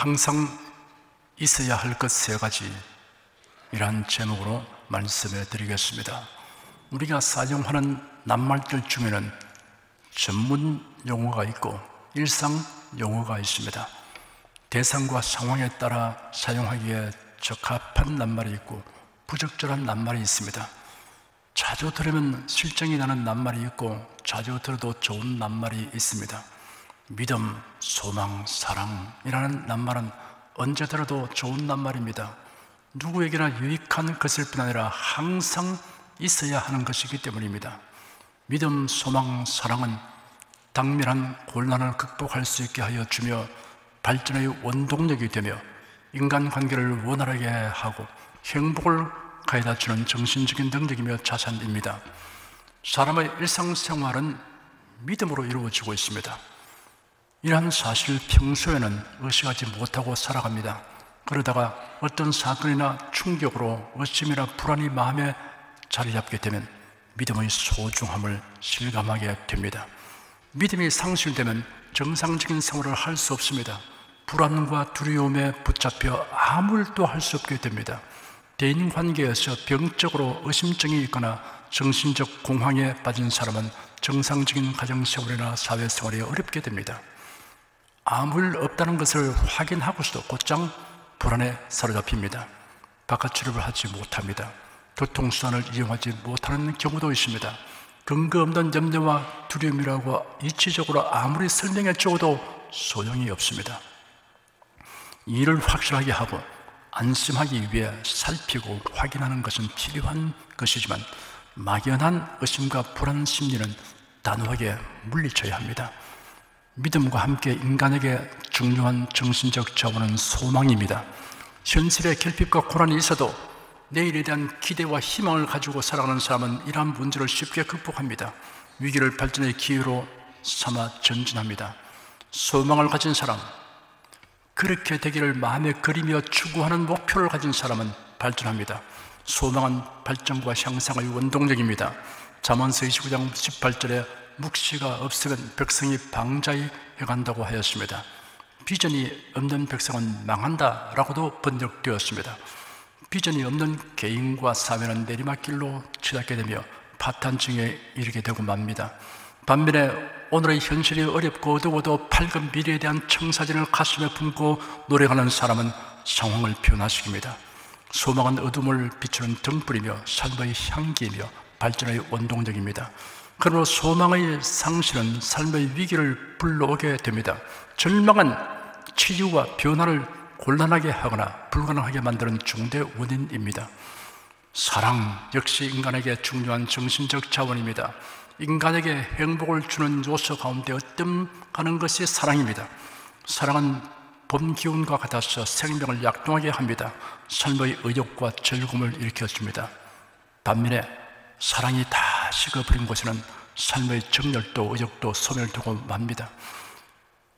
항상 있어야 할 것 세 가지, 이란 제목으로 말씀해 드리겠습니다. 우리가 사용하는 낱말들 중에는 전문 용어가 있고 일상 용어가 있습니다. 대상과 상황에 따라 사용하기에 적합한 낱말이 있고 부적절한 낱말이 있습니다. 자주 들으면 실정이 나는 낱말이 있고 자주 들어도 좋은 낱말이 있습니다. 믿음, 소망, 사랑이라는 낱말은 언제 들어도 좋은 낱말입니다. 누구에게나 유익한 것일 뿐 아니라 항상 있어야 하는 것이기 때문입니다. 믿음, 소망, 사랑은 당면한 곤란을 극복할 수 있게 하여 주며 발전의 원동력이 되며 인간관계를 원활하게 하고 행복을 가져다 주는 정신적인 능력이며 자산입니다. 사람의 일상생활은 믿음으로 이루어지고 있습니다. 이러한 사실 평소에는 의식하지 못하고 살아갑니다. 그러다가 어떤 사건이나 충격으로 의심이나 불안이 마음에 자리 잡게 되면 믿음의 소중함을 실감하게 됩니다. 믿음이 상실되면 정상적인 생활을 할 수 없습니다. 불안과 두려움에 붙잡혀 아무 일도 할 수 없게 됩니다. 대인관계에서 병적으로 의심증이 있거나 정신적 공황에 빠진 사람은 정상적인 가정생활이나 사회생활이 어렵게 됩니다. 아무 일 없다는 것을 확인하고서도 곧장 불안에 사로잡힙니다. 바깥 출입을 하지 못합니다. 교통수단을 이용하지 못하는 경우도 있습니다. 근거 없는 염려와 두려움이라고 이치적으로 아무리 설명해 주어도 소용이 없습니다. 이를 확실하게 하고 안심하기 위해 살피고 확인하는 것은 필요한 것이지만 막연한 의심과 불안 심리는 단호하게 물리쳐야 합니다. 믿음과 함께 인간에게 중요한 정신적 자원은 소망입니다. 현실의 결핍과 고난이 있어도 내일에 대한 기대와 희망을 가지고 살아가는 사람은 이러한 문제를 쉽게 극복합니다. 위기를 발전의 기회로 삼아 전진합니다. 소망을 가진 사람, 그렇게 되기를 마음에 그리며 추구하는 목표를 가진 사람은 발전합니다. 소망은 발전과 향상의 원동력입니다. 잠언서 29장 18절에 묵시가 없으면 백성이 방자히 해간다고 하였습니다. 비전이 없는 백성은 망한다 라고도 번역되었습니다. 비전이 없는 개인과 사회는 내리막길로 치닫게 되며 파탄증에 이르게 되고 맙니다. 반면에 오늘의 현실이 어렵고 어두워도 밝은 미래에 대한 청사진을 가슴에 품고 노래하는 사람은 상황을 변화시킵니다. 소망은 어둠을 비추는 등불이며 삶의 향기이며 발전의 원동력입니다. 그러므로 소망의 상실은 삶의 위기를 불러오게 됩니다. 절망은 치유와 변화를 곤란하게 하거나 불가능하게 만드는 중대 원인입니다. 사랑 역시 인간에게 중요한 정신적 자원입니다. 인간에게 행복을 주는 요소 가운데 어뜸가는 것이 사랑입니다. 사랑은 봄 기운과 같아서 생명을 약동하게 합니다. 삶의 의욕과 즐거움을 일으켜줍니다. 반면에 사랑이 다 식어버린 곳에는 삶의 정열도 의욕도 소멸되고 맙니다.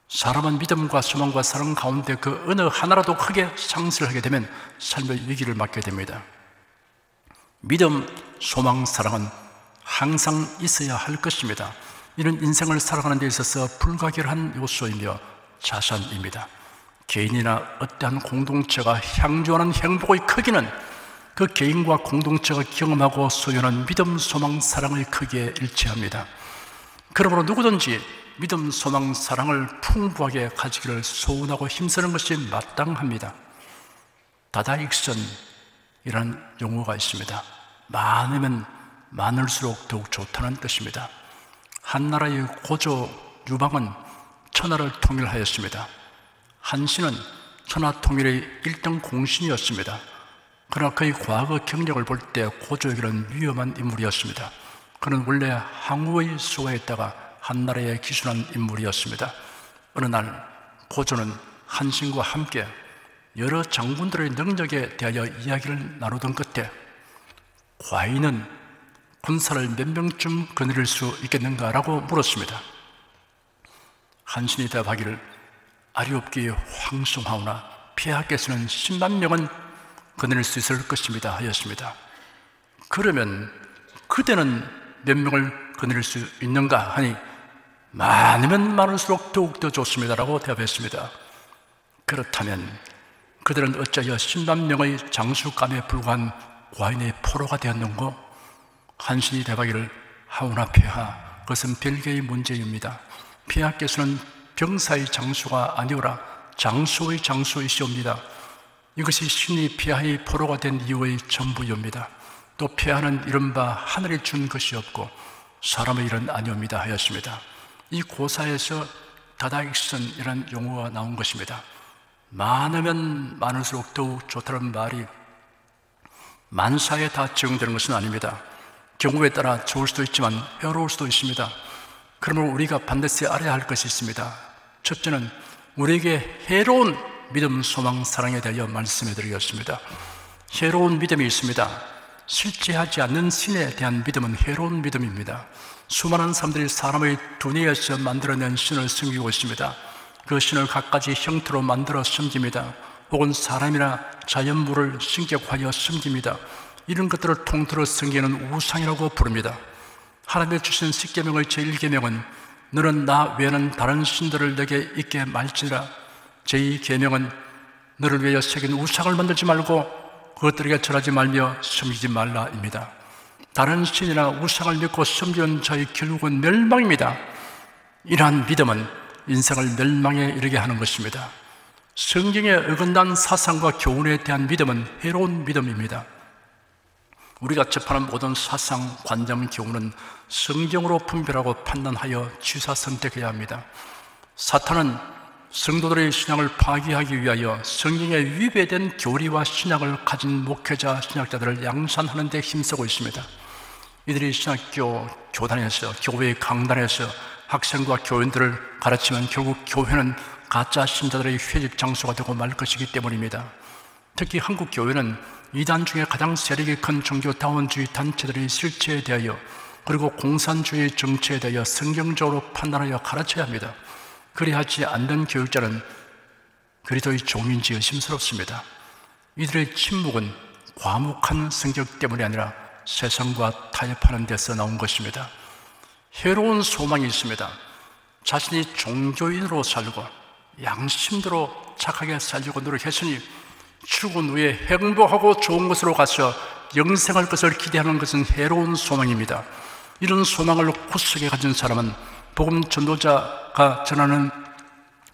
사람은 믿음과 소망과 사랑 가운데 그 어느 하나라도 크게 상실하게 되면 삶의 위기를 맞게 됩니다. 믿음, 소망, 사랑은 항상 있어야 할 것입니다. 이는 인생을 살아가는 데 있어서 불가결한 요소이며 자산입니다. 개인이나 어떠한 공동체가 향유하는 행복의 크기는 그 개인과 공동체가 경험하고 소유하는 믿음, 소망, 사랑의 크기에 일치합니다. 그러므로 누구든지 믿음, 소망, 사랑을 풍부하게 가지기를 소원하고 힘쓰는 것이 마땅합니다. 다다익선이라는 용어가 있습니다. 많으면 많을수록 더욱 좋다는 뜻입니다. 한나라의 고조 유방은 천하를 통일하였습니다. 한신은 천하 통일의 1등 공신이었습니다. 그러나 그의 과거 경력을 볼 때 고조에게는 위험한 인물이었습니다. 그는 원래 항우의 수하였다가 한나라에 기순한 인물이었습니다. 어느 날 고조는 한신과 함께 여러 장군들의 능력에 대하여 이야기를 나누던 끝에 과인은 군사를 몇 명쯤 거느릴 수 있겠는가 라고 물었습니다. 한신이 대답하기를 아리옵기 황송하오나 폐하께서는 10만 명은 거느릴 수 있을 것입니다 하였습니다. 그러면 그대는 몇 명을 거느릴 수 있는가 하니 많으면 많을수록 더욱더 좋습니다 라고 대답했습니다. 그렇다면 그들은 어찌하여 10만 명의 장수감에 불과한 과인의 포로가 되었는고? 한신이 대바기를 하오나 폐하, 그것은 별개의 문제입니다. 폐하께서는 병사의 장수가 아니오라 장수의 장수이시옵니다. 이것이 신이 폐하의 포로가 된 이유의 전부입니다. 또 폐하는 이른바 하늘이 준 것이 없고 사람의 일은 아니옵니다 하였습니다. 이 고사에서 다다익선이라는 용어가 나온 것입니다. 많으면 많을수록 더욱 좋다는 말이 만사에 다 적용되는 것은 아닙니다. 경우에 따라 좋을 수도 있지만 해로울 수도 있습니다. 그러므로 우리가 반드시 알아야 할 것이 있습니다. 첫째는 우리에게 해로운 믿음, 소망, 사랑에 대하여 말씀해 드리겠습니다. 해로운 믿음이 있습니다. 실제하지 않는 신에 대한 믿음은 해로운 믿음입니다. 수많은 사람들이 사람의 두뇌에서 만들어낸 신을 섬기고 있습니다. 그 신을 갖가지 형태로 만들어 섬깁니다. 혹은 사람이나 자연물을 신격화하여 섬깁니다. 이런 것들을 통틀어 섬기는 우상이라고 부릅니다. 하나님의 주신 십계명의 제1계명은 너는 나 외에는 다른 신들을 내게 있게 말지니라. 제2계명은 너를 위하여 새긴 우상을 만들지 말고 그것들에게 절하지 말며 섬기지 말라입니다. 다른 신이나 우상을 믿고 섬기는 자의 결국은 멸망입니다. 이러한 믿음은 인생을 멸망에 이르게 하는 것입니다. 성경에 어긋난 사상과 교훈에 대한 믿음은 해로운 믿음입니다. 우리가 접하는 모든 사상, 관점, 교훈은 성경으로 분별하고 판단하여 취사 선택해야 합니다. 사탄은 성도들의 신앙을 파괴하기 위하여 성경에 위배된 교리와 신앙을 가진 목회자, 신학자들을 양산하는 데 힘쓰고 있습니다. 이들이 신학교 교단에서, 교회 강단에서 학생과 교인들을 가르치면 결국 교회는 가짜 신자들의 회집 장소가 되고 말 것이기 때문입니다. 특히 한국 교회는 이단 중에 가장 세력이 큰 종교다원주의 단체들의 실체에 대하여 그리고 공산주의 정치에 대하여 성경적으로 판단하여 가르쳐야 합니다. 그리하지 않는 교육자는 그리스도의 종인지 의심스럽습니다. 이들의 침묵은 과묵한 성격 때문이 아니라 세상과 타협하는 데서 나온 것입니다. 해로운 소망이 있습니다. 자신이 종교인으로 살고 양심대로 착하게 살려고 노력했으니 죽은 후에 행복하고 좋은 곳으로 가서 영생할 것을 기대하는 것은 해로운 소망입니다. 이런 소망을 굳세게 가진 사람은 복음 전도자가 전하는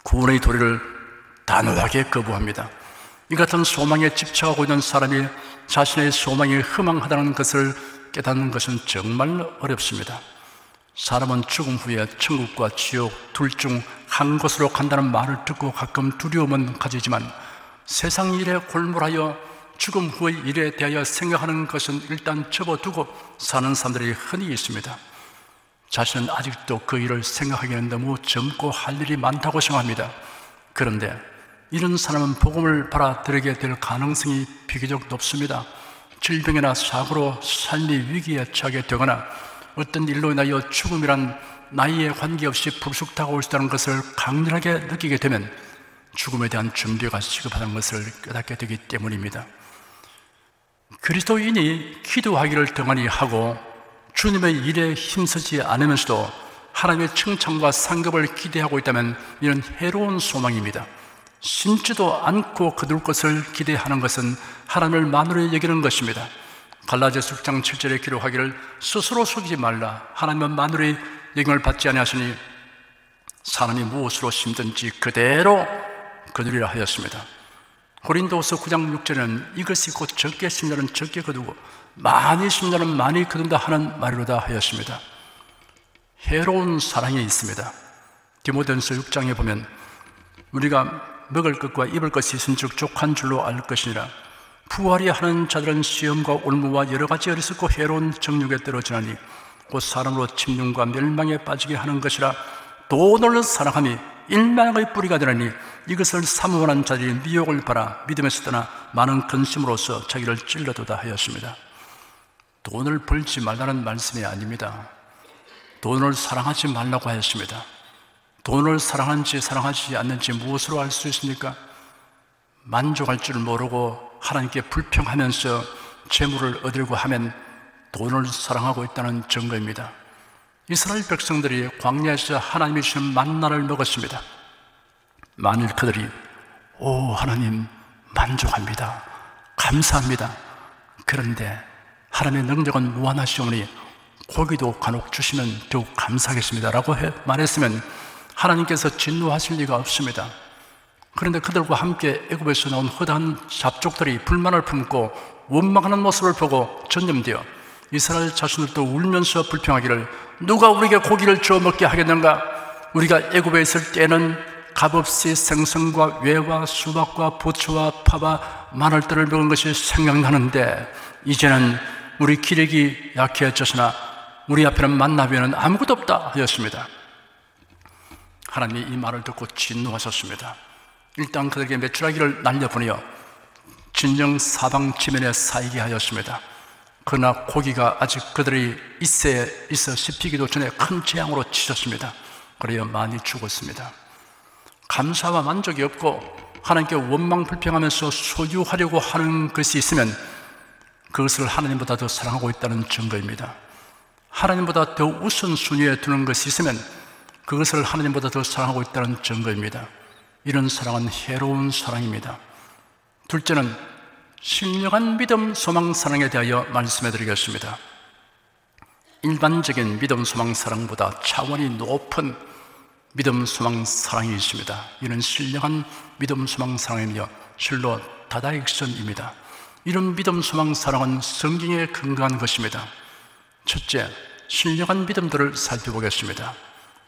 구원의 도리를 단호하게 거부합니다. 이 같은 소망에 집착하고 있는 사람이 자신의 소망이 허망하다는 것을 깨닫는 것은 정말 어렵습니다. 사람은 죽음 후에 천국과 지옥 둘 중 한 곳으로 간다는 말을 듣고 가끔 두려움은 가지지만 세상 일에 골몰하여 죽음 후의 일에 대하여 생각하는 것은 일단 접어두고 사는 사람들이 흔히 있습니다. 자신은 아직도 그 일을 생각하기에는 너무 젊고 할 일이 많다고 생각합니다. 그런데 이런 사람은 복음을 받아들이게 될 가능성이 비교적 높습니다. 질병이나 사고로 삶이 위기에 처하게 되거나 어떤 일로 인하여 죽음이란 나이에 관계없이 불쑥 다가올 수 있다는 것을 강렬하게 느끼게 되면 죽음에 대한 준비가 시급하다는 것을 깨닫게 되기 때문입니다. 그리스도인이 기도하기를 등한히 하고 주님의 일에 힘쓰지 않으면서도 하나님의 칭찬과 상급을 기대하고 있다면 이는 해로운 소망입니다. 신지도 않고 거둘 것을 기대하는 것은 하나님을 만으로 여기는 것입니다. 갈라디아서 6장 7절에 기록하기를 스스로 속이지 말라. 하나님은 만으로 영향을 받지 아니하시니 사람이 무엇으로 심든지 그대로 거두리라 하였습니다. 고린도후서 9장 6절에는 이것이 곧 적게 심자는 적게 거두고 많이 심자는 많이 거둔다 하는 말이로다 하였습니다. 해로운 사랑이 있습니다. 디모데전서 6장에 보면 우리가 먹을 것과 입을 것이 있은즉 족한 줄로 알 것이니라. 부활이 하는 자들은 시험과 올무와 여러 가지 어리석고 해로운 정욕에 떨어지나니 곧 사람으로 침륜과 멸망에 빠지게 하는 것이라. 돈을 사랑함이 일망의 뿌리가 되나니 이것을 사모하는 자들이 미혹을 받아 믿음에서 떠나 많은 근심으로써 자기를 찔러도다 하였습니다. 돈을 벌지 말라는 말씀이 아닙니다. 돈을 사랑하지 말라고 하였습니다. 돈을 사랑하는지 사랑하지 않는지 무엇으로 알 수 있습니까? 만족할 줄 모르고 하나님께 불평하면서 재물을 얻으려고 하면 돈을 사랑하고 있다는 증거입니다. 이스라엘 백성들이 광야에서 하나님이 주신 만나를 먹었습니다. 만일 그들이 오 하나님 만족합니다. 감사합니다. 그런데 하나님의 능력은 무한하시오니 고기도 간혹 주시면 더욱 감사하겠습니다 라고 말했으면 하나님께서 진노하실 리가 없습니다. 그런데 그들과 함께 애굽에서 나온 허다한 잡족들이 불만을 품고 원망하는 모습을 보고 전념되어 이스라엘 자신들도 울면서 불평하기를 누가 우리에게 고기를 주어 먹게 하겠는가? 우리가 애굽에 있을 때는 값없이 생선과 외와 수박과 부추와 파와 마늘들을 먹은 것이 생각나는데 이제는 우리 기력이 약해졌으나 우리 앞에는 만나 외에는 아무것도 없다 하였습니다. 하나님이 이 말을 듣고 진노하셨습니다. 일단 그들에게 메추라기를 날려보내어 진정 사방지면에 쌓이게 하였습니다. 그러나 고기가 아직 그들의 이새에 있어 씹히기도 전에 큰 재앙으로 치셨습니다. 그래야 많이 죽었습니다. 감사와 만족이 없고 하나님께 원망 불평하면서 소유하려고 하는 것이 있으면 그것을 하나님보다 더 사랑하고 있다는 증거입니다. 하나님보다 더 우선순위에 두는 것이 있으면 그것을 하나님보다 더 사랑하고 있다는 증거입니다. 이런 사랑은 해로운 사랑입니다. 둘째는 신령한 믿음, 소망, 사랑에 대하여 말씀해 드리겠습니다. 일반적인 믿음, 소망, 사랑보다 차원이 높은 믿음, 소망, 사랑이 있습니다. 이는 신령한 믿음, 소망, 사랑이며 실로 다다익선입니다. 이런 믿음, 소망, 사랑은 성경에 근거한 것입니다. 첫째, 신령한 믿음들을 살펴보겠습니다.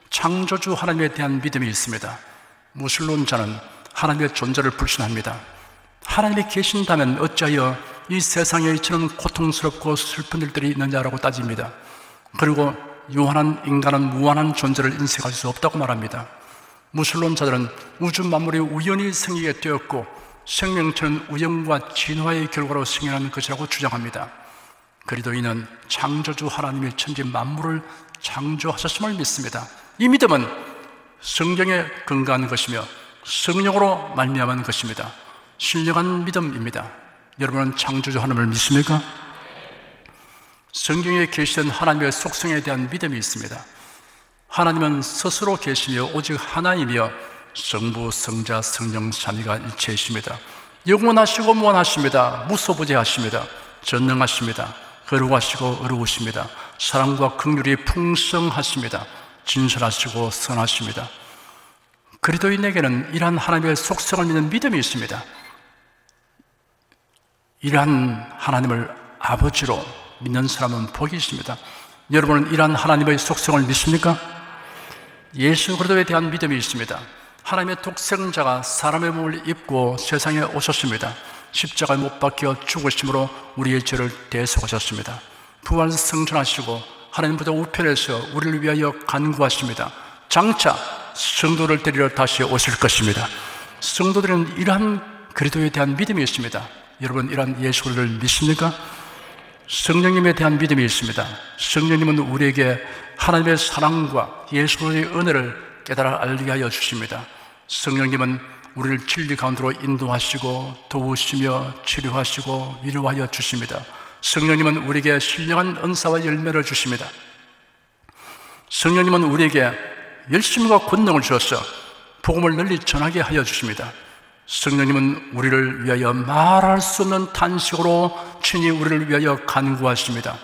창조주 하나님에 대한 믿음이 있습니다. 무신론자는 하나님의 존재를 불신합니다. 하나님이 계신다면 어찌하여 이 세상에 이처럼 고통스럽고 슬픈 일들이 있느냐라고 따집니다. 그리고 유한한 인간은 무한한 존재를 인식할 수 없다고 말합니다. 무신론자들은 우주 만물이 우연히 생기게 되었고 생명체는 우연과 진화의 결과로 생겨난 것이라고 주장합니다. 그래도 이는 창조주 하나님이 천지 만물을 창조하셨음을 믿습니다. 이 믿음은 성경에 근거한 것이며 성령으로 말미암은 것입니다. 신령한 믿음입니다. 여러분은 창조주 하나님을 믿습니까? 성경에 계시된 하나님의 속성에 대한 믿음이 있습니다. 하나님은 스스로 계시며 오직 하나이며 성부, 성자, 성령 삼위가 일체이십니다. 영원하시고 무한하십니다. 무소부재하십니다. 전능하십니다. 거룩하시고 어려우십니다. 사랑과 긍휼이 풍성하십니다. 진실하시고 선하십니다. 그리스도인에게는 이러한 하나님의 속성을 믿는 믿음이 있습니다. 이러한 하나님을 아버지로 믿는 사람은 복이 있습니다. 여러분은 이러한 하나님의 속성을 믿습니까? 예수 그리스도에 대한 믿음이 있습니다. 하나님의 독생자가 사람의 몸을 입고 세상에 오셨습니다. 십자가에 못 박혀 죽으심으로 우리의 죄를 대속하셨습니다. 부활 승천하시고 하나님보다 우편에서 우리를 위하여 간구하십니다. 장차 성도를 데리러 다시 오실 것입니다. 성도들은 이러한 그리스도에 대한 믿음이 있습니다. 여러분 이러한 예수 그리스도를 믿습니까? 성령님에 대한 믿음이 있습니다. 성령님은 우리에게 하나님의 사랑과 예수 그리스도의 은혜를 깨달아 알게 하여 주십니다. 성령님은 우리를 진리 가운데로 인도하시고 도우시며 치료하시고 위로하여 주십니다. 성령님은 우리에게 신령한 은사와 열매를 주십니다. 성령님은 우리에게 열심과 권능을 주어서 복음을 널리 전하게 하여 주십니다. 성령님은 우리를 위하여 말할 수 없는 탄식으로 친히 우리를 위하여 간구하십니다.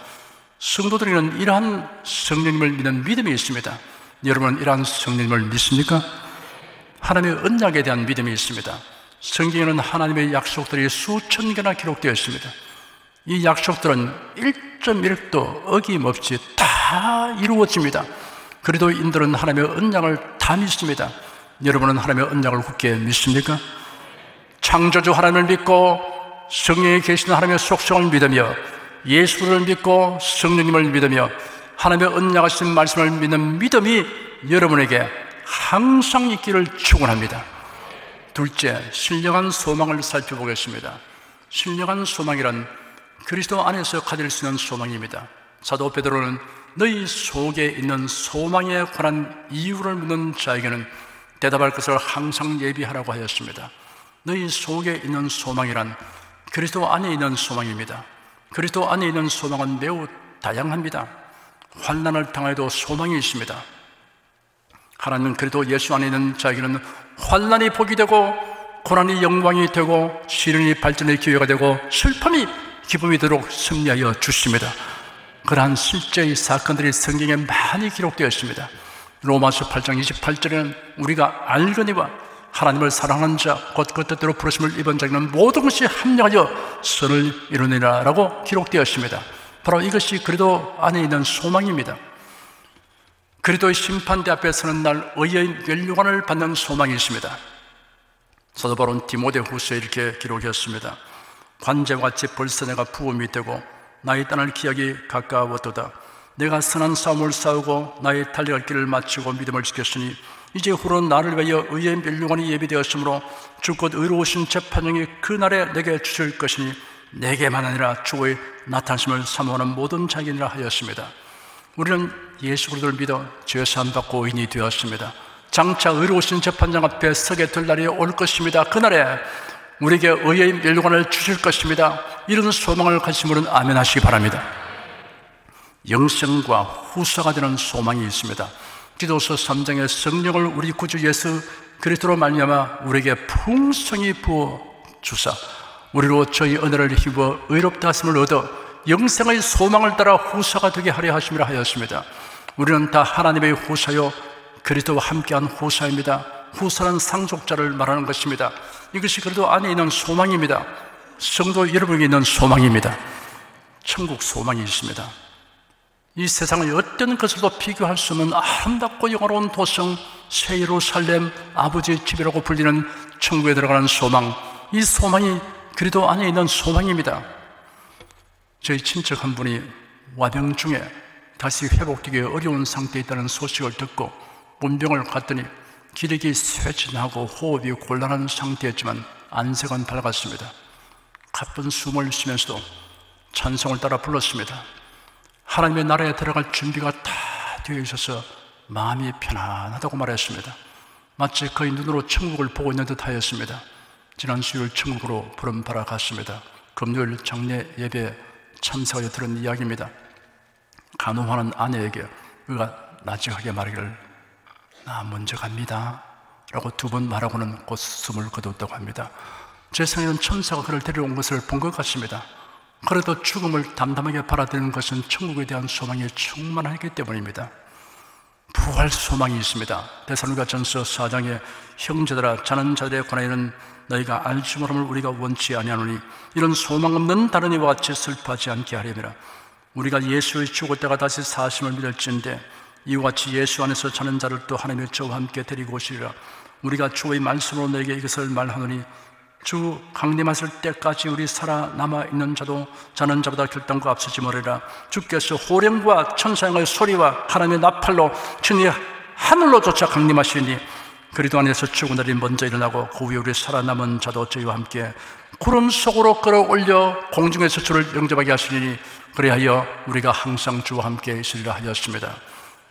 성도들에게는 이러한 성령님을 믿는 믿음이 있습니다. 여러분은 이러한 성령님을 믿습니까? 하나님의 언약에 대한 믿음이 있습니다. 성경에는 하나님의 약속들이 수천 개나 기록되어 있습니다. 이 약속들은 1.1도 어김없이 다 이루어집니다. 그리스도인들은 하나님의 언약을 다 믿습니다. 여러분은 하나님의 언약을 굳게 믿습니까? 창조주 하나님을 믿고 성령에 계시는 하나님의 속성을 믿으며 예수를 믿고 성령님을 믿으며 하나님의 언약하신 말씀을 믿는 믿음이 여러분에게 항상 있기를 축원합니다. 둘째, 신령한 소망을 살펴보겠습니다. 신령한 소망이란 그리스도 안에서 가질 수 있는 소망입니다. 사도 베드로는 너희 속에 있는 소망에 관한 이유를 묻는 자에게는 대답할 것을 항상 예비하라고 하였습니다. 너희 속에 있는 소망이란 그리스도 안에 있는 소망입니다. 그리스도 안에 있는 소망은 매우 다양합니다. 환난을 당해도 소망이 있습니다. 하나님은 그래도 예수 안에 있는 자에게는 환난이 복이 되고 고난이 영광이 되고 시련이 발전의 기회가 되고 슬픔이 기쁨이 되도록 승리하여 주십니다. 그러한 실제의 사건들이 성경에 많이 기록되어 있습니다. 로마서 8장 28절에는 우리가 알거니와 하나님을 사랑하는 자 곧 그 뜻대로 부르심을 입은 자에게는 모든 것이 합력하여 선을 이루느니라 라고 기록되어 있습니다. 바로 이것이 그리스도 안에 있는 소망입니다. 그리스도의 심판대 앞에 서는 날 의의 멸류관을 받는 소망이 있습니다. 사도 바울은 디모데후서에 이렇게 기록했습니다. 관제와 같이 벌써 내가 부음이 되고 나의 떠날 기약이 가까웠도다. 내가 선한 싸움을 싸우고 나의 달려갈 길을 마치고 믿음을 지켰으니 이제 후로는 나를 위하여 의의 멸류관이 예비되었으므로 주 곧 의로우신 재판장이 그 날에 내게 주실 것이니 내게만 아니라 주의 나타나심을 사모하는 모든 자에게니라 하였습니다. 우리는 예수 그리스도를 믿어 죄 사함 받고 의인이 되었습니다. 장차 의로우신 재판장 앞에 서게 될 날이 올 것입니다. 그날에 우리에게 의의 멸류관을 주실 것입니다. 이런 소망을 가진 분은 아멘 하시기 바랍니다. 영생과 후사가 되는 소망이 있습니다. 디도서 3장의 성령을 우리 구주 예수 그리스도로 말미암아 우리에게 풍성히 부어 주사 우리로 저희 은혜를 힘입어 의롭다 하심을 얻어 영생의 소망을 따라 후사가 되게 하려 하심이라 하였습니다. 우리는 다 하나님의 후사요 그리스도와 함께한 후사입니다. 후사는 상속자를 말하는 것입니다. 이것이 그리스도 안에 있는 소망입니다. 성도 여러분에게 있는 소망입니다. 천국 소망이 있습니다. 이 세상의 어떤 것으로도 비교할 수 없는 아름답고 영화로운 도성 새 예루살렘 아버지의 집이라고 불리는 천국에 들어가는 소망, 이 소망이 그리스도 안에 있는 소망입니다. 저희 친척 한 분이 와병 중에 다시 회복되기 어려운 상태에 있다는 소식을 듣고 문병을 갔더니 기력이 쇠진하고 호흡이 곤란한 상태였지만 안색은 밝았습니다. 가쁜 숨을 쉬면서도 찬송을 따라 불렀습니다. 하나님의 나라에 들어갈 준비가 다 되어 있어서 마음이 편안하다고 말했습니다. 마치 그의 눈으로 천국을 보고 있는 듯 하였습니다. 지난 수요일 천국으로 부름받아 갔습니다. 금요일 장례 예배 참석하여 들은 이야기입니다. 간호하는 아내에게 그가 나직하게 말하기를 나 먼저 갑니다 라고 두 번 말하고는 곧 숨을 거뒀다고 합니다. 제 생에는 천사가 그를 데려온 것을 본 것 같습니다. 그래도 죽음을 담담하게 받아들이는 것은 천국에 대한 소망이 충만하기 때문입니다. 부활 소망이 있습니다. 데살로니가전서 4장에 형제들아 자는 자들의 권하에는 너희가 알지 못함을 우리가 원치 아니하노니 이런 소망 없는 다른 이와 같이 슬퍼하지 않게 하려니라. 우리가 예수의 죽을 때가 다시 사심을 믿을진데 이와 같이 예수 안에서 자는 자를 또 하나님의 저와 함께 데리고 오시리라. 우리가 주의 말씀으로 너에게 이것을 말하노니 주 강림하실 때까지 우리 살아남아 있는 자도 자는 자보다 결단과 앞서지 말으리라. 주께서 호령과 천사의 소리와 하나님의 나팔로 친히 하늘로 쫓아 강림하시니 그리스도 안에서 죽은 날이 먼저 일어나고 그 후에 우리 살아남은 자도 저희와 함께 구름 속으로 끌어올려 공중에서 주를 영접하게 하시니 그리하여 우리가 항상 주와 함께 있으리라 하였습니다.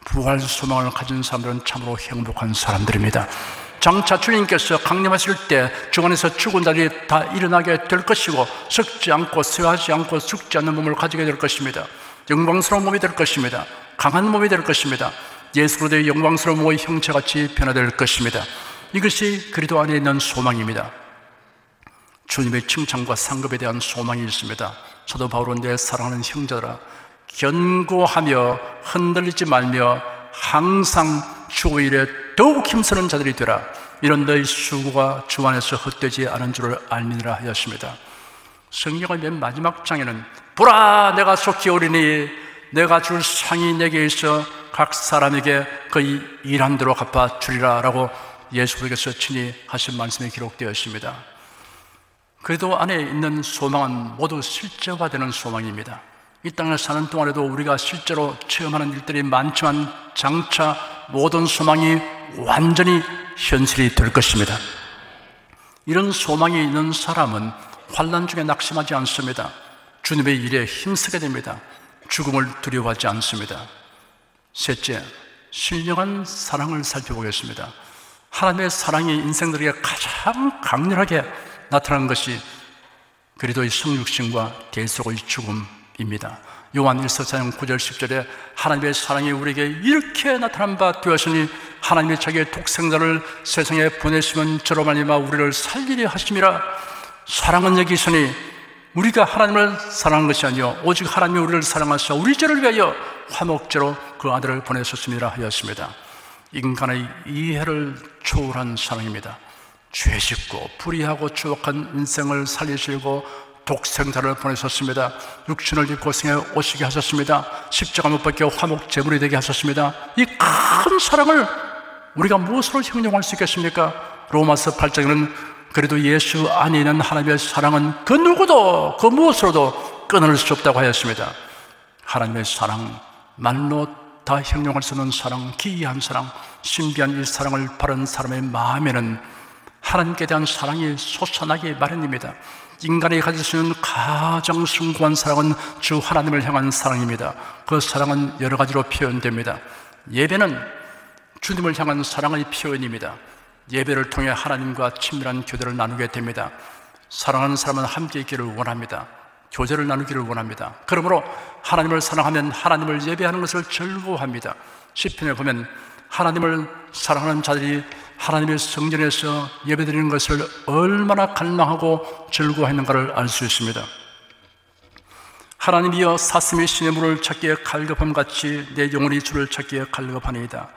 부활 소망을 가진 사람들은 참으로 행복한 사람들입니다. 장차 주님께서 강림하실 때 주 안에서 죽은 자들이 다 일어나게 될 것이고 썩지 않고 쇠하지 않고 죽지 않는 몸을 가지게 될 것입니다. 영광스러운 몸이 될 것입니다. 강한 몸이 될 것입니다. 예수 그리스도의 영광스러운 몸의 형체같이 변화될 것입니다. 이것이 그리스도 안에 있는 소망입니다. 주님의 칭찬과 상급에 대한 소망이 있습니다. 사도 바울은 내 사랑하는 형제들아 견고하며 흔들리지 말며 항상 주의 일에 더욱 힘쓰는 자들이 되라. 이런 너희 수고가 주 안에서 헛되지 않은 줄을 알미니라 하였습니다. 성경의 맨 마지막 장에는 보라 내가 속히 오리니 내가 줄 상이 내게 있어 각 사람에게 그의 일한 대로 갚아 주리라 라고 예수께서 친히 하신 말씀이 기록되어 있습니다. 그래도 안에 있는 소망은 모두 실제화되는 소망입니다. 이 땅을 사는 동안에도 우리가 실제로 체험하는 일들이 많지만 장차 모든 소망이 완전히 현실이 될 것입니다. 이런 소망이 있는 사람은 환난 중에 낙심하지 않습니다. 주님의 일에 힘쓰게 됩니다. 죽음을 두려워하지 않습니다. 셋째, 신령한 사랑을 살펴보겠습니다. 하나님의 사랑이 인생들에게 가장 강렬하게 나타난 것이 그리스도의 성육신과 대속의 죽음입니다. 요한 1서 4장 9절 10절에 하나님의 사랑이 우리에게 이렇게 나타난 바 되었으니 하나님이 자기의 독생자를 세상에 보내시면 저로 말미암아 우리를 살리려 하심이라. 사랑은 여기 있으니 우리가 하나님을 사랑한 것이 아니요 오직 하나님이 우리를 사랑하사 우리 죄를 위하여 화목제로 그 아들을 보내셨습니다 하였습니다. 인간의 이해를 초월한 사랑입니다. 죄짓고 불의하고 추악한 인생을 살리시고 독생자를 보내셨습니다. 육신을 입고 생에 오시게 하셨습니다. 십자가 못 박혀 화목 제물이 되게 하셨습니다. 이 큰 사랑을 우리가 무엇으로 형용할 수 있겠습니까? 로마서 8장에는 그래도 예수 안에 있는 하나님의 사랑은 그 누구도 그 무엇으로도 끊을 수 없다고 하였습니다. 하나님의 사랑, 말로 다 형용할 수 없는 사랑, 기이한 사랑, 신비한 이 사랑을 바른 사람의 마음에는 하나님께 대한 사랑이 솟아나기 마련입니다. 인간이 가질 수 있는 가장 숭고한 사랑은 주 하나님을 향한 사랑입니다. 그 사랑은 여러 가지로 표현됩니다. 예배는 주님을 향한 사랑의 표현입니다. 예배를 통해 하나님과 친밀한 교제를 나누게 됩니다. 사랑하는 사람은 함께 있기를 원합니다. 교제를 나누기를 원합니다. 그러므로 하나님을 사랑하면 하나님을 예배하는 것을 즐거워합니다. 시편에 보면 하나님을 사랑하는 자들이 하나님의 성전에서 예배드리는 것을 얼마나 갈망하고 즐거워했는가를 알 수 있습니다. 하나님이여 사슴이 신의 물을 찾기에 갈급함같이 내 영혼이 주를 찾기에 갈급하니이다.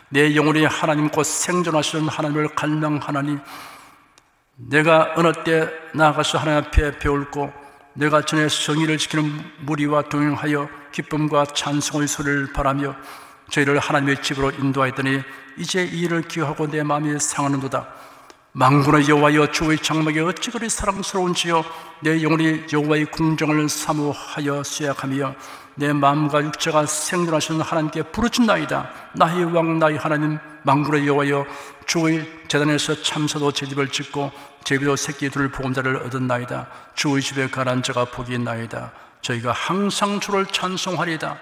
내 영혼이 하나님 곧 생존하시는 하나님을 갈망하나니 내가 어느 때 나아가서 하나님 앞에 배울고 내가 전에 성의를 지키는 무리와 동행하여 기쁨과 찬송의 소리를 바라며 저희를 하나님의 집으로 인도하였더니 이제 이 일을 기억하고 내 마음이 상하는도다. 만군의 여호와여 주의 장막이 어찌 그리 사랑스러운지요. 내 영혼이 여호와의 궁정을 사모하여 쇠약하며 내 마음과 육체가 생존하시는 하나님께 부르짖나이다. 나의 왕 나의 하나님 만군의 여호와여 주의 제단에서 참사도 제 집을 짓고 제비도 새끼 둘 보금자를 얻었나이다. 주의 집에 가난 자가 복이 있나이다. 저희가 항상 주를 찬송하리이다.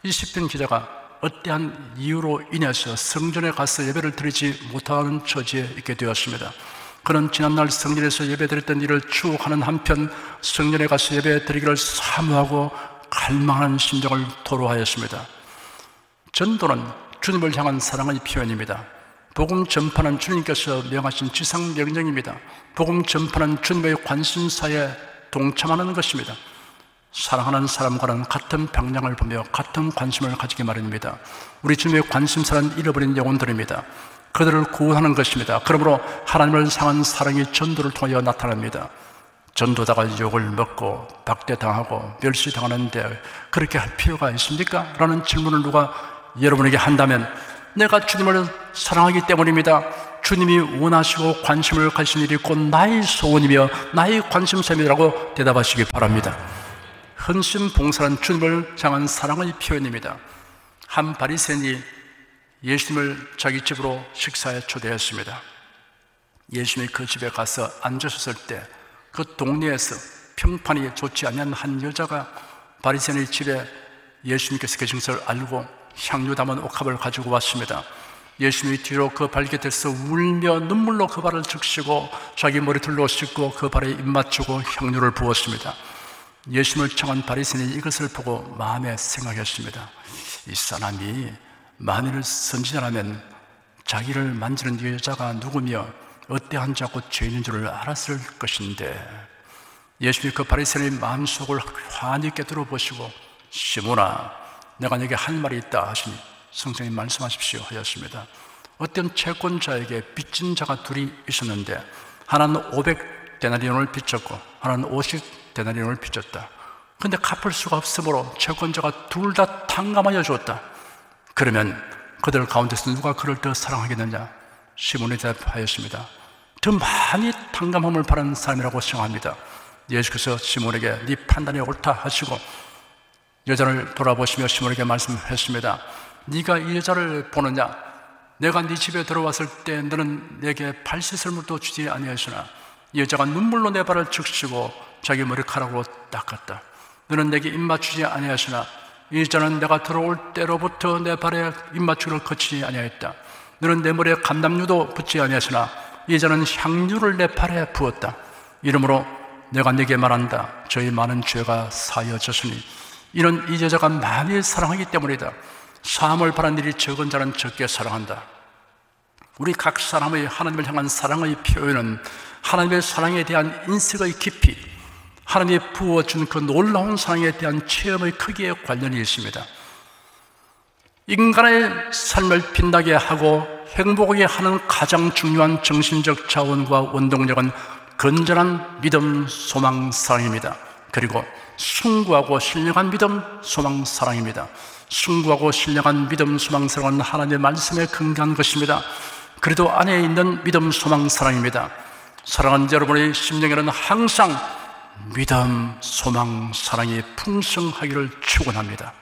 이 시편 기자가 어떠한 이유로 인해서 성전에 가서 예배를 드리지 못하는 처지에 있게 되었습니다. 그는 지난날 성전에서 예배드렸던 일을 추억하는 한편 성전에 가서 예배 드리기를 사모하고 갈망하는 심정을 토로하였습니다. 전도는 주님을 향한 사랑의 표현입니다. 복음 전파는 주님께서 명하신 지상 명령입니다. 복음 전파는 주님의 관심사에 동참하는 것입니다. 사랑하는 사람과는 같은 방향을 보며 같은 관심을 가지기 마련입니다. 우리 주님의 관심사는 잃어버린 영혼들입니다. 그들을 구원하는 것입니다. 그러므로 하나님을 향한 사랑이 전도를 통하여 나타납니다. 전도자가 욕을 먹고 박대당하고 멸시당하는데 그렇게 할 필요가 있습니까? 라는 질문을 누가 여러분에게 한다면 내가 주님을 사랑하기 때문입니다. 주님이 원하시고 관심을 가진 일이 곧 나의 소원이며 나의 관심사입니다라고 대답하시기 바랍니다. 헌신 봉사는 주님을 향한 사랑의 표현입니다. 한 바리새인이 예수님을 자기 집으로 식사에 초대했습니다. 예수님이 그 집에 가서 앉으셨을 때 그 동네에서 평판이 좋지 않은 한 여자가 바리새인의 집에 예수님께서 계신 것을 알고 향유 담은 옥합을 가지고 왔습니다. 예수님이 뒤로 그 발곁에서 울며 눈물로 그 발을 적시고 자기 머리털로 씻고 그 발에 입 맞추고 향유를 부었습니다. 예수님을 청한 바리새인이 이것을 보고 마음에 생각했습니다. 이 사람이 만일 선지자라면 자기를 만지는 여자가 누구며 어떠한 자고 죄인인 줄을 알았을 것인데 예수님이 그 바리새인의 마음속을 환히 깨뜨려 보시고 시몬아 내가 네게 할 말이 있다 하시니 성령님 말씀하십시오 하였습니다. 어떤 채권자에게 빚진 자가 둘이 있었는데 하나는 500데나리온을 빚졌고 하나는 50데나리온을 빚졌다. 그런데 갚을 수가 없으므로 채권자가 둘 다 탕감하여 주었다. 그러면 그들 가운데서 누가 그를 더 사랑하겠느냐? 시몬이 대답하였습니다. 더 많이 탕감함을 바라는 사람이라고 생각합니다. 예수께서 시몬에게 네 판단이 옳다 하시고 여자를 돌아보시며 시몬에게 말씀했습니다. 네가 이 여자를 보느냐? 내가 네 집에 들어왔을 때 너는 내게 발 씻을 물도 주지 아니하였으나 이 여자가 눈물로 내 발을 적시고 자기 머리카락으로 닦았다. 너는 내게 입맞추지 아니하였으나 이 여자는 내가 들어올 때로부터 내 발에 입맞추기를 거치지 아니하였다. 너는 내 머리에 감람유도 붓지 아니하였으나 이 여자는 향유를 내 발에 부었다. 이러므로 내가 네게 말한다. 저희 많은 죄가 사여졌으니 이는 이 여자가 많이 사랑하기 때문이다. 사함을 바란 일이 적은 자는 적게 사랑한다. 우리 각 사람의 하나님을 향한 사랑의 표현은 하나님의 사랑에 대한 인식의 깊이, 하나님이 부어준 그 놀라운 사랑에 대한 체험의 크기에 관련이 있습니다. 인간의 삶을 빛나게 하고 행복하게 하는 가장 중요한 정신적 자원과 원동력은 건전한 믿음, 소망, 사랑입니다. 그리고 숭고하고 신령한 믿음, 소망, 사랑입니다. 숭고하고 신령한 믿음, 소망, 사랑은 하나님의 말씀에 근거한 것입니다. 그래도 안에 있는 믿음, 소망, 사랑입니다. 사랑하는 여러분의 심령에는 항상 믿음, 소망, 사랑이 풍성하기를 축원합니다.